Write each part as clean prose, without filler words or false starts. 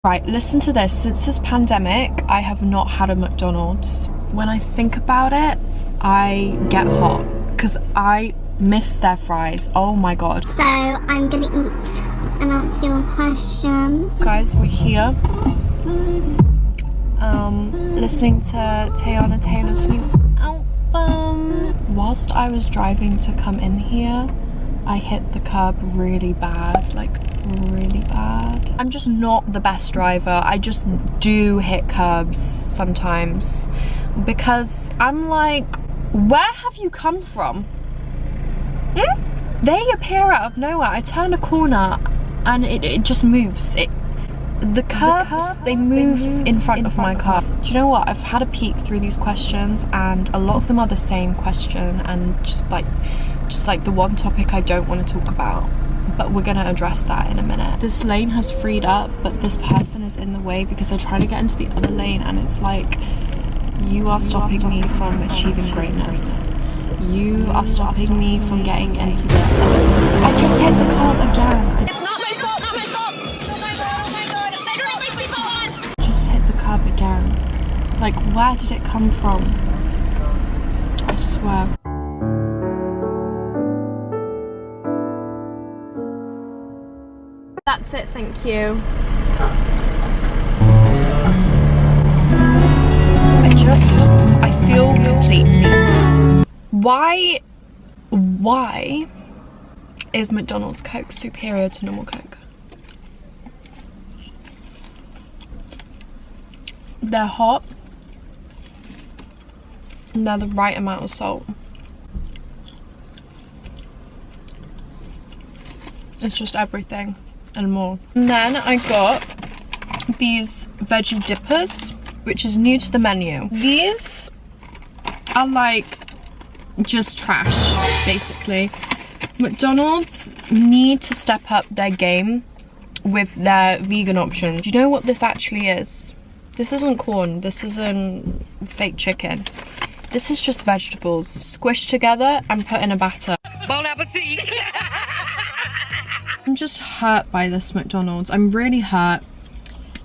Right, listen to this. Since this pandemic, I have not had a McDonald's. When I think about it, I get hot because I miss their fries. Oh my god. So I'm gonna eat and answer your questions. Guys, we're here listening to Breonna Taylor's new album. Whilst I was driving to come in here, I hit the curb really bad, like really bad. I'm just not the best driver. I just do hit curbs sometimes because I'm like, where have you come from? They appear out of nowhere. I turn a corner and it just moves. The curbs, they move in front of my car. Do you know what? I've had a peek through these questions and a lot of them are the same question and just like the one topic I don't want to talk about. But we're gonna address that in a minute. This lane has freed up, but this person is in the way because they're trying to get into the other lane, and it's like, you are stopping me from achieving greatness. You are stopping me from getting into the... I just hit the curb again. It's not my fault, not my fault! Oh my god, oh my god! I don't know my people on! Just hit the curb again. Like, where did it come from? I swear. That's it, thank you. I feel complete. Why is McDonald's Coke superior to normal Coke? They're hot and they're the right amount of salt. It's just everything and more. And then I got these veggie dippers, which is new to the menu. These are like just trash, basically. McDonald's need to step up their game with their vegan options. You know what this actually is? This isn't corn, this isn't fake chicken. This is just vegetables squished together and put in a batter. Bon appetit! I'm just hurt by this McDonald's. I'm really hurt.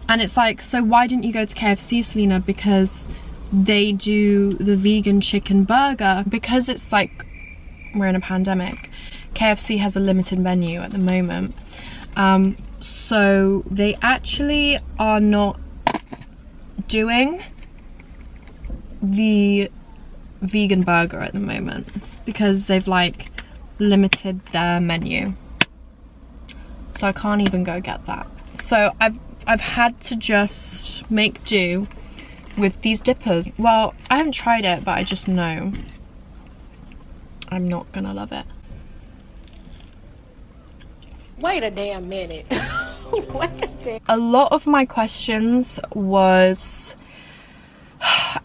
And it's like, so why didn't you go to KFC, Selina? Because they do the vegan chicken burger. Because it's like, we're in a pandemic. KFC has a limited menu at the moment. So they actually are not doing the vegan burger at the moment. Because they've like limited their menu. So I can't even go get that. So I've had to just make do with these dippers. Well, I haven't tried it, but I just know I'm not gonna love it. Wait a damn minute. A lot of my questions was,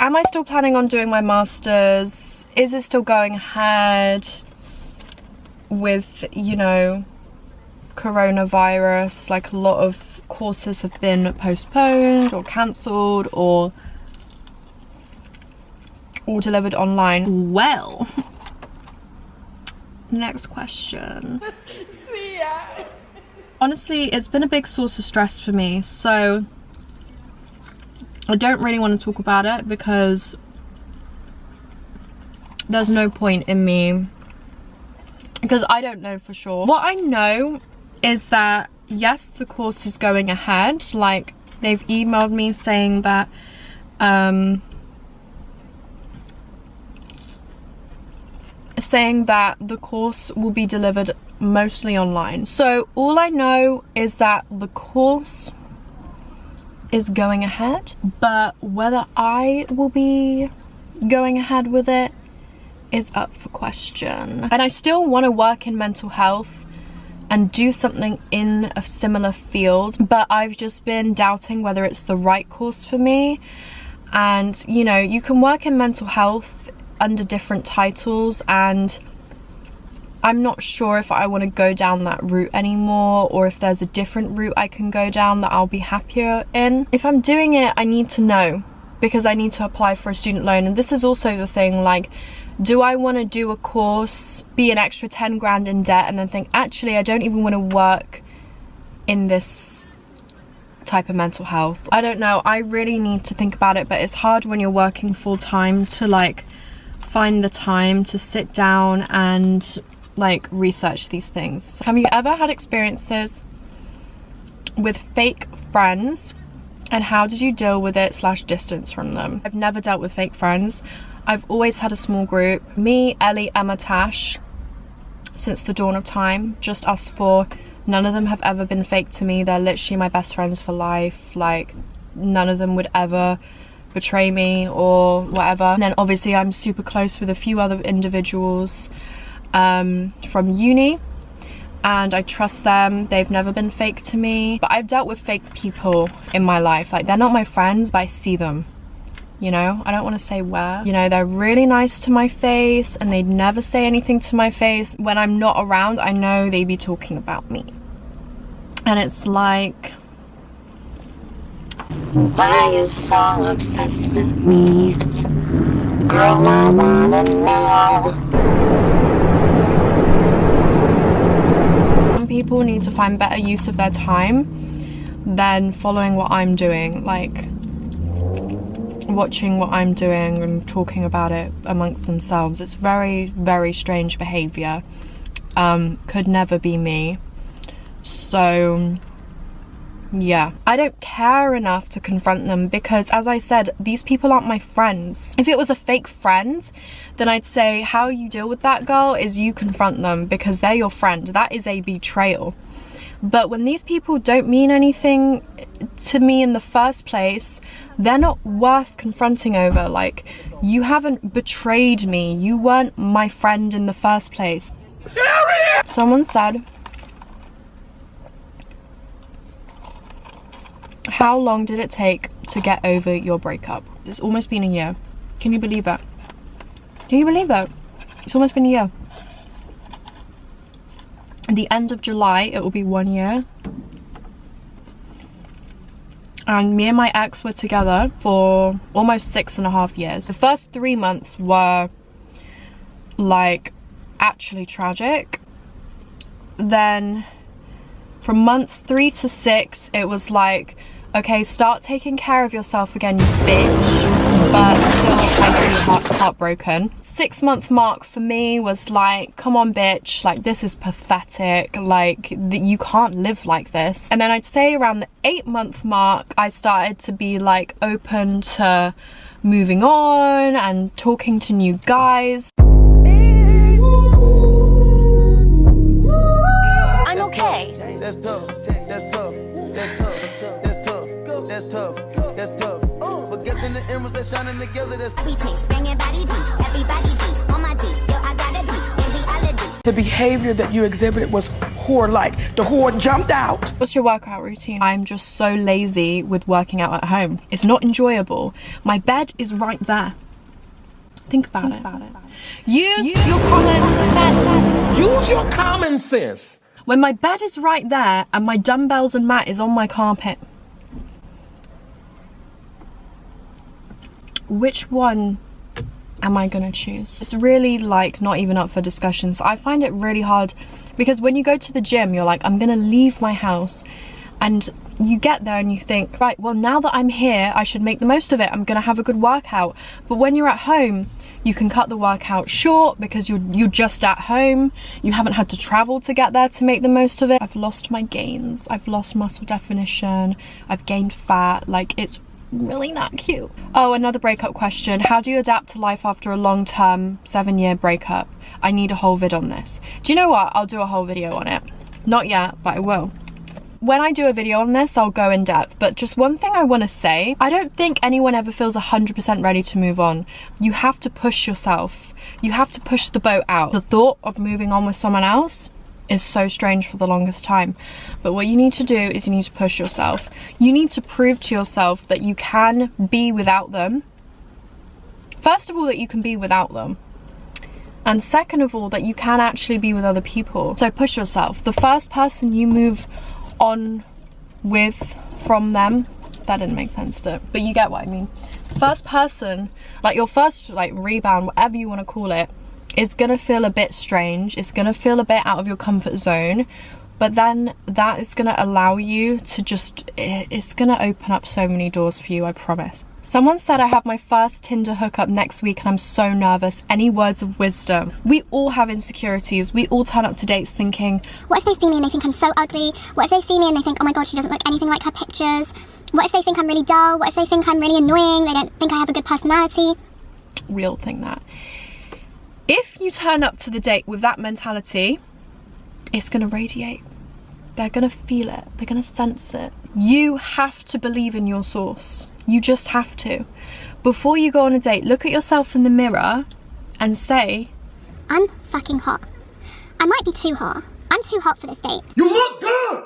am I still planning on doing my masters? Is it still going ahead with, you know, coronavirus? Like, a lot of courses have been postponed or cancelled or delivered online. Well, next question. See ya. Honestly, it's been a big source of stress for me, so I don't really want to talk about it because there's no point in me, because I don't know for sure. What I know is that yes, the course is going ahead. Like, they've emailed me saying that the course will be delivered mostly online. So all I know is that the course is going ahead, but whether I will be going ahead with it is up for question. And I still want to work in mental health and do something in a similar field, but I've just been doubting whether it's the right course for me. And you know, you can work in mental health under different titles, and I'm not sure if I want to go down that route anymore, or if there's a different route I can go down that I'll be happier in. If I'm doing it, I need to know, because I need to apply for a student loan. And this is also the thing, like, do I want to do a course, be an extra 10 grand in debt, and then think, actually, I don't even want to work in this type of mental health. I don't know, I really need to think about it, but it's hard when you're working full-time to like find the time to sit down and like research these things. Have you ever had experiences with fake friends, and how did you deal with it / distance from them? I've never dealt with fake friends. I've always had a small group, me, Ellie, Emma, Tash, since the dawn of time, just us four. None of them have ever been fake to me. They're literally my best friends for life. Like, none of them would ever betray me or whatever. And then obviously I'm super close with a few other individuals from uni, and I trust them. They've never been fake to me. But I've dealt with fake people in my life. Like, they're not my friends, but I see them, you know? I don't want to say where. You know, they're really nice to my face and they'd never say anything to my face. When I'm not around, I know they'd be talking about me. And it's like, why are you so obsessed with me? Girl, I wanna know. Some people need to find better use of their time than following what I'm doing, like watching what I'm doing and talking about it amongst themselves. It's very, very strange behavior. Could never be me. So yeah, I don't care enough to confront them because, as I said, these people aren't my friends. If it was a fake friend, then I'd say how you deal with that girl is you confront them because they're your friend. That is a betrayal. But when these people don't mean anything to me in the first place, they're not worth confronting over. Like, you haven't betrayed me. You weren't my friend in the first place. Someone said, how long did it take to get over your breakup? It's almost been a year. Can you believe it? Can you believe it? It's almost been a year. At the end of July, it will be 1 year. And me and my ex were together for almost 6.5 years. The first 3 months were like actually tragic. Then from months 3 to 6, it was like, okay, start taking care of yourself again, you bitch. But still, I'm pretty heartbroken. 6-month mark for me was like, come on, bitch, like, this is pathetic. Like, you can't live like this. And then I'd say around the 8-month mark, I started to be like open to moving on and talking to new guys. I'm okay. That's tough. That's tough. That's tough. That's tough. That's tough. That's tough. But guessing the emeralds that's shining together, that's We taste, bring your body deep, everybody deep, on my deep, yo, I gotta be, in reality. The behavior that you exhibited was whore-like. The whore jumped out. What's your workout routine? I'm just so lazy with working out at home. It's not enjoyable. My bed is right there. Think about it. Use your common sense. Use your common sense. When my bed is right there and my dumbbells and mat is on my carpet, which one am I gonna choose? It's really like not even up for discussion. So I find it really hard because when you go to the gym, you're like, I'm gonna leave my house, and you get there and you think, right, well, now that I'm here, I should make the most of it. I'm gonna have a good workout. But when you're at home, you can cut the workout short because you're just at home. You haven't had to travel to get there to make the most of it. I've lost my gains. I've lost muscle definition. I've gained fat. Like, it's really not cute. Oh, another breakup question. How do you adapt to life after a long-term 7-year breakup? I need a whole vid on this. Do you know what? I'll do a whole video on it. Not yet, but I will. When I do a video on this, I'll go in depth, but just one thing I want to say, I don't think anyone ever feels 100% ready to move on. You have to push yourself. You have to push the boat out. The thought of moving on with someone else is so strange for the longest time. But what you need to do is you need to push yourself. You need to prove to yourself that you can be without them. First of all, that you can be without them. And second of all, that you can actually be with other people. So push yourself. The first person you move on with from them, that didn't make sense to it, but you get what I mean. First person, like your first like rebound, whatever you want to call it, is gonna feel a bit strange. It's gonna feel a bit out of your comfort zone, but then that is going to allow you to just, it's going to open up so many doors for you, I promise. Someone said I have my first Tinder hookup next week and I'm so nervous. Any words of wisdom? We all have insecurities. We all turn up to dates thinking, what if they see me and they think I'm so ugly? What if they see me and they think, oh my god, she doesn't look anything like her pictures? What if they think I'm really dull? What if they think I'm really annoying? They don't think I have a good personality? Real thing that. If you turn up to the date with that mentality, it's gonna radiate. They're gonna feel it. They're gonna sense it. You have to believe in your source. You just have to. Before you go on a date, look at yourself in the mirror and say, I'm fucking hot. I might be too hot. I'm too hot for this date. You look good!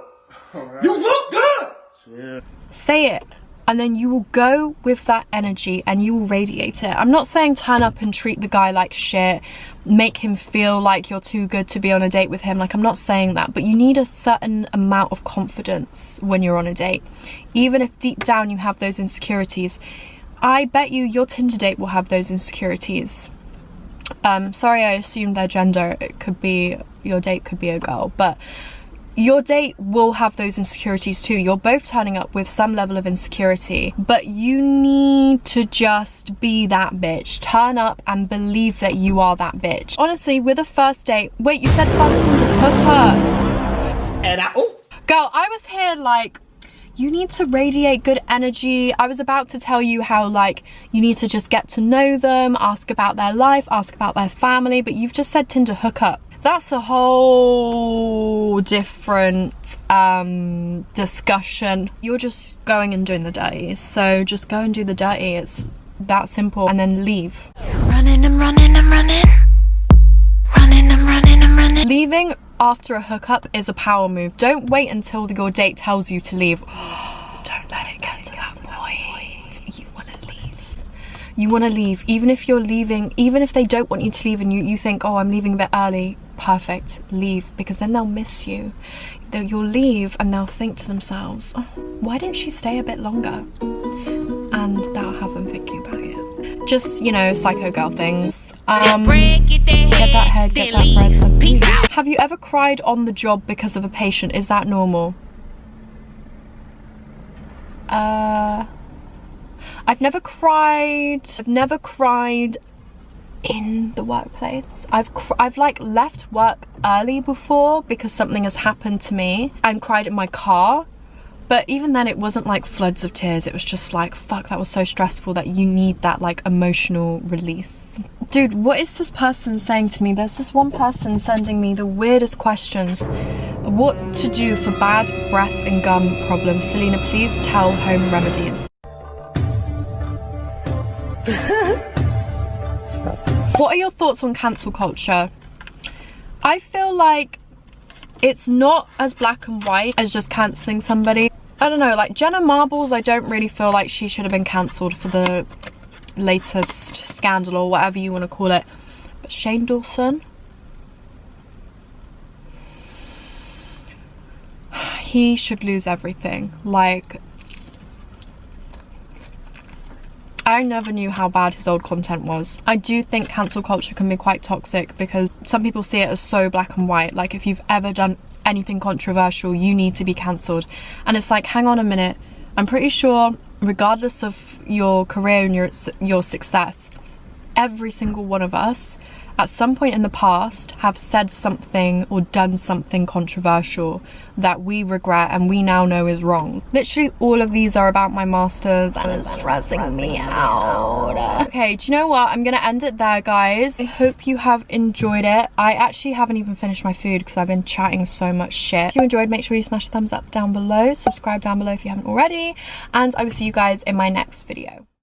You look good! Yeah. Say it, and then you will go with that energy and you will radiate it. I'm not saying turn up and treat the guy like shit, make him feel like you're too good to be on a date with him. Like, I'm not saying that, but you need a certain amount of confidence when you're on a date. Even if deep down you have those insecurities, I bet you your Tinder date will have those insecurities. Sorry, I assumed their gender. It could be, your date could be a girl, but your date will have those insecurities too. You're both turning up with some level of insecurity, but you need to just be that bitch. Turn up and believe that you are that bitch. Honestly, with a first date, wait, you said first Tinder hookup. And Girl, I was here like, you need to radiate good energy. I was about to tell you how like you need to just get to know them, ask about their life, ask about their family, but you've just said Tinder hookup. That's a whole different discussion. You're just going and doing the dirty, so just go and do the dirty. It's that simple, and then leave. Running, I'm running, I'm running. Running, I'm running, I'm running. Leaving after a hookup is a power move. Don't wait until your date tells you to leave. Don't let it get to that point. You want to leave. You want to leave. Even if you're leaving, even if they don't want you to leave and you think, oh, I'm leaving a bit early. Perfect, leave, because then they'll miss you. You'll leave and they'll think to themselves, oh, why didn't she stay a bit longer? And that'll have them thinking about it. Just, you know, psycho girl things. Get that head, get that bread, and leave. Have you ever cried on the job because of a patient? Is that normal? I've never cried in the workplace. I've like left work early before because something has happened to me, and cried in my car, but even then it wasn't like floods of tears. It was just like, fuck, that was so stressful that you need that like emotional release. Dude, what is this person saying to me? There's this one person sending me the weirdest questions. What to do for bad breath and gum problems? Selina, please tell home remedies. What are your thoughts on cancel culture? I feel like it's not as black and white as just cancelling somebody. I don't know, like Jenna Marbles, I don't really feel like she should have been cancelled for the latest scandal or whatever you want to call it. But Shane Dawson, he should lose everything. Like, I never knew how bad his old content was. I do think cancel culture can be quite toxic because some people see it as so black and white. Like, if you've ever done anything controversial, you need to be cancelled. And it's like, hang on a minute. I'm pretty sure, regardless of your career and your success, every single one of us at some point in the past have said something or done something controversial that we regret and we now know is wrong. Literally all of these are about my masters and it's stressing me out. Okay, do you know what? I'm gonna end it there, guys. I hope you have enjoyed it. I actually haven't even finished my food because I've been chatting so much shit. If you enjoyed, make sure you smash the thumbs up down below, subscribe down below if you haven't already, and I will see you guys in my next video.